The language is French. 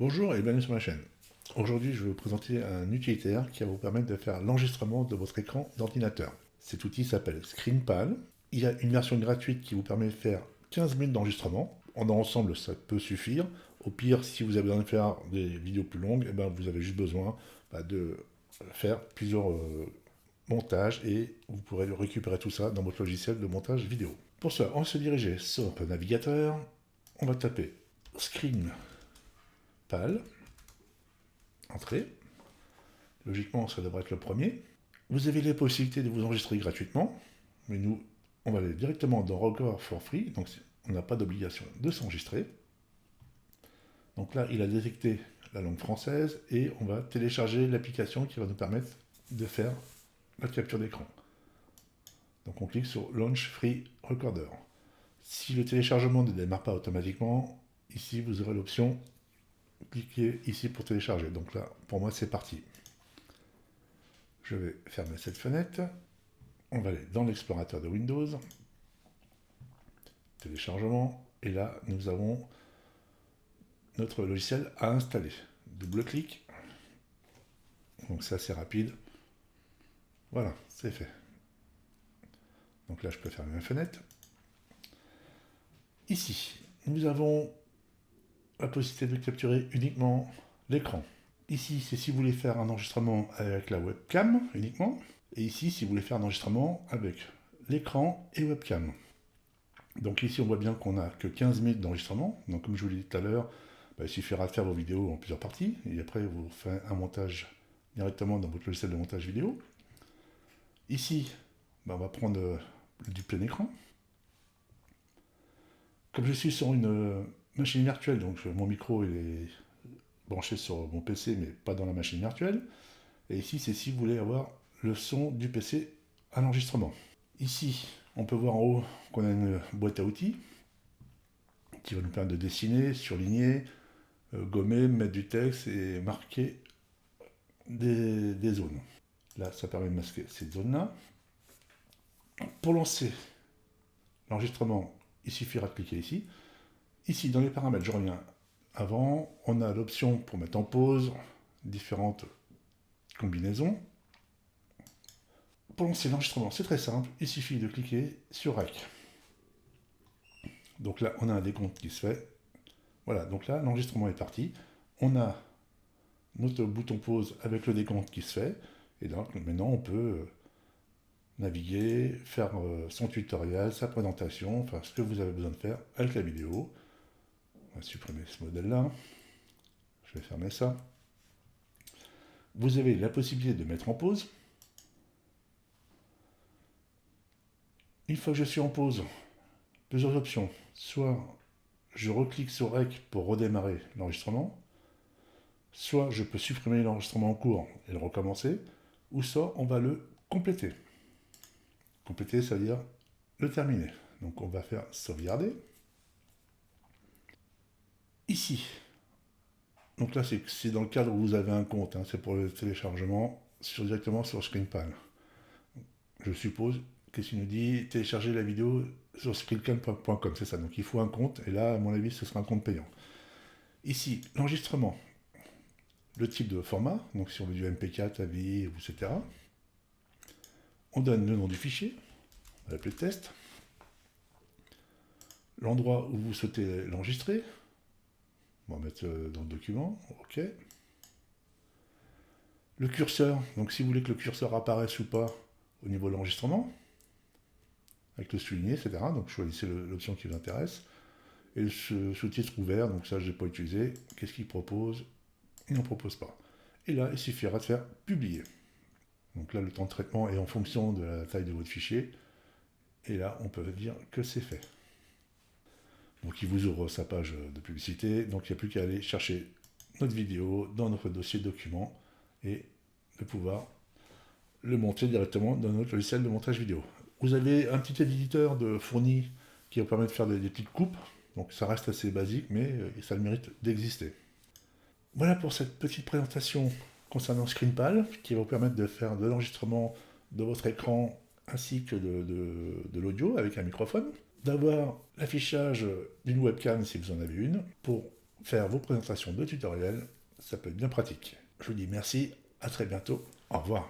Bonjour et bienvenue sur ma chaîne. Aujourd'hui, je vais vous présenter un utilitaire qui va vous permettre de faire l'enregistrement de votre écran d'ordinateur. Cet outil s'appelle ScreenPal. Il y a une version gratuite qui vous permet de faire 15 minutes d'enregistrement. En ensemble, ça peut suffire. Au pire, si vous avez besoin de faire des vidéos plus longues, vous avez juste besoin de faire plusieurs montages et vous pourrez récupérer tout ça dans votre logiciel de montage vidéo. Pour cela, on va se diriger sur le navigateur. On va taper ScreenPal. Entrée. Logiquement, ça devrait être le premier. Vous avez les possibilités de vous enregistrer gratuitement, mais nous, on va aller directement dans Record for Free, donc on n'a pas d'obligation de s'enregistrer. Donc là, il a détecté la langue française et on va télécharger l'application qui va nous permettre de faire la capture d'écran. Donc on clique sur Launch Free Recorder. Si le téléchargement ne démarre pas automatiquement, ici vous aurez l'option cliquez ici pour télécharger. Donc là, pour moi, c'est parti. Je vais fermer cette fenêtre. On va aller dans l'explorateur de Windows. Téléchargement. Et là, nous avons notre logiciel à installer. Double-clic. Donc c'est assez rapide. Voilà, c'est fait. Donc là, je peux fermer ma fenêtre. Ici, nous avons la possibilité de capturer uniquement l'écran. Ici, c'est si vous voulez faire un enregistrement avec la webcam uniquement. Et ici, si vous voulez faire un enregistrement avec l'écran et webcam. Donc ici, on voit bien qu'on n'a que 15 minutes d'enregistrement. Donc comme je vous l'ai dit tout à l'heure, il suffira de faire vos vidéos en plusieurs parties. Et après, vous faites un montage directement dans votre logiciel de montage vidéo. Ici, on va prendre du plein écran. Comme je suis sur une machine virtuelle, donc mon micro il est branché sur mon PC, mais pas dans la machine virtuelle. Et ici, c'est si vous voulez avoir le son du PC à l'enregistrement. Ici, on peut voir en haut qu'on a une boîte à outils qui va nous permettre de dessiner, surligner, gommer, mettre du texte et marquer des zones. Là, ça permet de masquer cette zone-là. Pour lancer l'enregistrement, il suffira de cliquer ici. Ici, dans les paramètres, je reviens avant, on a l'option pour mettre en pause, différentes combinaisons. Pour lancer l'enregistrement, c'est très simple, il suffit de cliquer sur REC. Donc là, on a un décompte qui se fait. Voilà, donc là, l'enregistrement est parti. On a notre bouton pause avec le décompte qui se fait. Et donc maintenant, on peut naviguer, faire son tutoriel, sa présentation, enfin ce que vous avez besoin de faire avec la vidéo. On va supprimer ce modèle-là. Je vais fermer ça. Vous avez la possibilité de mettre en pause. Une fois que je suis en pause, plusieurs options. Soit je reclique sur REC pour redémarrer l'enregistrement, soit je peux supprimer l'enregistrement en cours et le recommencer, ou soit on va le compléter. Compléter, ça veut dire le terminer. Donc on va faire sauvegarder. Ici, donc là c'est dans le cadre où vous avez un compte, c'est pour le téléchargement directement sur ScreenPal. Je suppose qu'est-ce qu'il nous dit télécharger la vidéo sur screenpal.com, c'est ça, donc il faut un compte, et là à mon avis ce sera un compte payant. Ici, l'enregistrement, le type de format, donc si on veut du MP4, AVI, etc. On donne le nom du fichier, on va l'appeler test, l'endroit où vous souhaitez l'enregistrer, on va mettre dans le document, ok. Le curseur, donc si vous voulez que le curseur apparaisse ou pas au niveau de l'enregistrement, avec le souligné, etc. Donc choisissez l'option qui vous intéresse. Et le sous-titre ouvert, donc ça je n'ai pas utilisé. Qu'est-ce qu'il propose? Il n'en propose pas. Et là, il suffira de faire publier. Donc là, le temps de traitement est en fonction de la taille de votre fichier. Et là, on peut dire que c'est fait. Donc il vous ouvre sa page de publicité. Donc il n'y a plus qu'à aller chercher notre vidéo dans notre dossier document et de pouvoir le monter directement dans notre logiciel de montage vidéo. Vous avez un petit éditeur de fourni qui va permettre de faire des petites coupes. Donc ça reste assez basique, mais ça a le mérite d'exister. Voilà pour cette petite présentation concernant ScreenPal, qui va vous permettre de faire de l'enregistrement de votre écran ainsi que de l'audio avec un microphone, d'avoir l'affichage d'une webcam si vous en avez une, pour faire vos présentations de tutoriels, ça peut être bien pratique. Je vous dis merci, à très bientôt, au revoir.